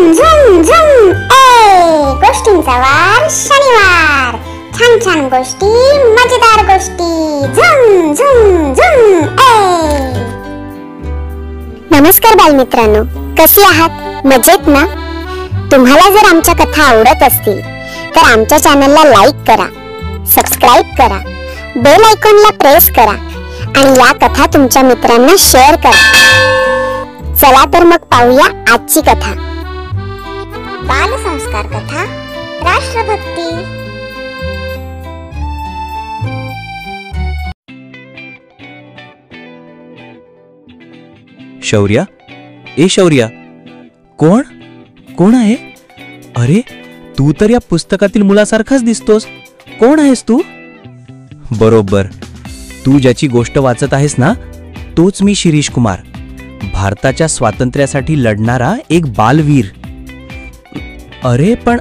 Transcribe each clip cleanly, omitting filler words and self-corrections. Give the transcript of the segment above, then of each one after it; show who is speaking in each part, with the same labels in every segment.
Speaker 1: झुम झुम झुम गोष्टींचा वार शनिवार. छान छान गोष्टी, मजेदार गोष्टी. झुम झुम झुम नमस्कार बालमित्रांनो, कसे आहात? मजेत ना? तुम्हाला जर आमच्या कथा आवडत असतील तर आमच्या चॅनलला लाईक करा, सबस्क्राइब करा, बेल आयकॉनला प्रेस करा आणि या कथा तुमच्या मित्रांना शेअर करा. चला तर मग पाहूया आजची कथा. बालसंस्कार कथा राष्ट्रभक्ती.
Speaker 2: शौर्या, ए शौर्या, कोण कोण आहे? अरे, तू तर या पुस्तकातील मुलासारखाच दिसतोस. कोण आहेस तू? बरोबर, तू ज्याची गोष्ट वाचत आहेस ना, तोच मी शिरीष कुमार, भारताच्या स्वातंत्र्यासाठी लढणारा एक बालवीर. अरे, पण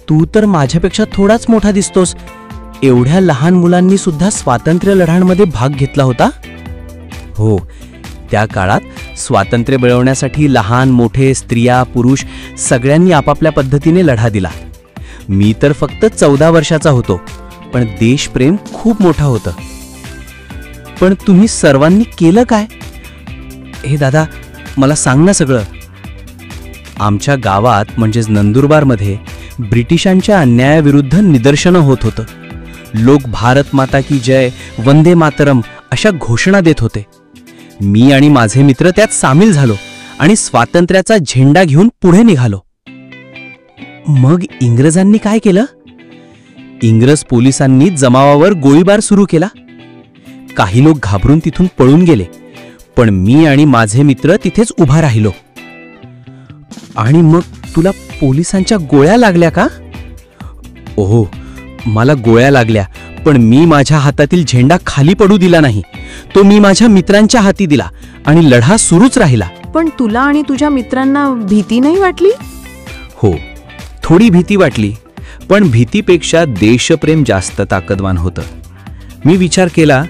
Speaker 2: तू तर माझ्यापेक्षा थोडाच मोठा दिसतोस. एवढ्या लहान मुलांनी सुद्धा स्वातंत्र्य लढ्यांमध्ये भाग घेतला होता? हो, त्या काळात स्वातंत्र्य मिळवण्यासाठी लहान मोठे, स्त्रिया पुरुष सगळ्यांनी आपापल्या पद्धतीने लढा दिला. मी तर फक्त 14 वर्षाचा होतो, पण देशप्रेम खूप मोठं होतं. पण तुम्ही सर्वांनी केलं काय? हे दादा, मला सांग ना सगळं. आमच्या गावात म्हणजेच नंदुरबारमध्ये ब्रिटिशांच्या अन्यायाविरुद्ध निदर्शनं होत होतं. लोक भारत माता की जय, वंदे मातरम अशा घोषणा देत होते. मी आणि माझे मित्र त्यात सामील झालो आणि स्वातंत्र्याचा झेंडा घेऊन पुढे निघालो. मग इंग्रजांनी काय केलं? इंग्रज पोलिसांनी जमावावर गोळीबार सुरू केला. काही लोक घाबरून तिथून पळून गेले, पण मी आणि माझे मित्र तिथेच उभा राहिलो. आणि मग तुला पोलिसांच्या गोळ्या लागल्या का? ओहो, मला गोळ्या लागल्या, पण मी माझ्या हातातील झेंडा खाली पडू दिला नाही. तो मी माझ्या मित्रांच्या हाती दिला आणि लढा सुरूच राहिला.
Speaker 3: पण तुला आणि तुझ्या मित्रांना भीती नाही वाटली?
Speaker 2: हो, थोडी भीती वाटली, पण भीतीपेक्षा देशप्रेम जास्त ताकदवान होतं. मी विचार केला,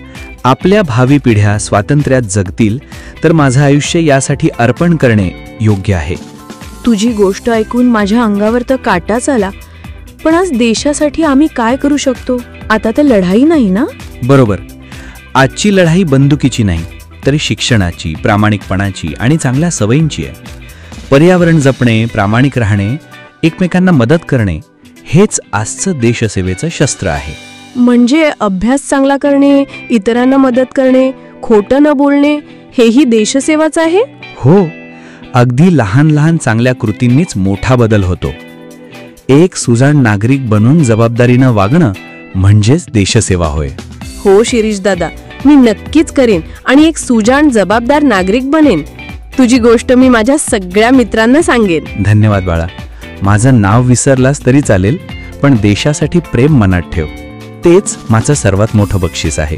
Speaker 2: आपल्या भावी पिढ्या स्वातंत्र्यात जगतील तर माझं आयुष्य यासाठी अर्पण करणे योग्य आहे.
Speaker 3: तुझी गोष्ट ऐकून माझ्या अंगावर तर काटाच आला. पण आज देशासाठी आम्ही काय करू शकतो? आता तर लढाई नाही ना?
Speaker 2: बरोबर, आजची लढाई बंदुकीची नाही, तर शिक्षणाची, प्रामाणिकपणाची आणि चांगल्या सवयींची आहे. पर्यावरण जपणे, प्रामाणिक राहणे, एकमेकांना मदत करणे हेच आजचं देशसेवेचं शस्त्र आहे.
Speaker 3: म्हणजे अभ्यास चांगला करणे, इतरांना मदत करणे, खोटं न बोलणे, हेही देशसेवाच आहे?
Speaker 2: हो, अगदी लहान लहान चांगल्या कृतींनीच मोठा बदल होतो. एक सुजाण नागरिक बनून जबाबदारीनं वागणं म्हणजेच देशसेवा होय.
Speaker 3: हो शिरीष दादा, मी नक्कीच करेन आणि एक सुजाण जबाबदार नागरिक बनेन. तुझी गोष्ट मी माझ्या सगळ्या मित्रांना सांगेन.
Speaker 2: धन्यवाद बाळा. माझं नाव विसरलास तरी चालेल, पण देशासाठी प्रेम मनात ठेव. तेच माझं सर्वात मोठं बक्षीस आहे.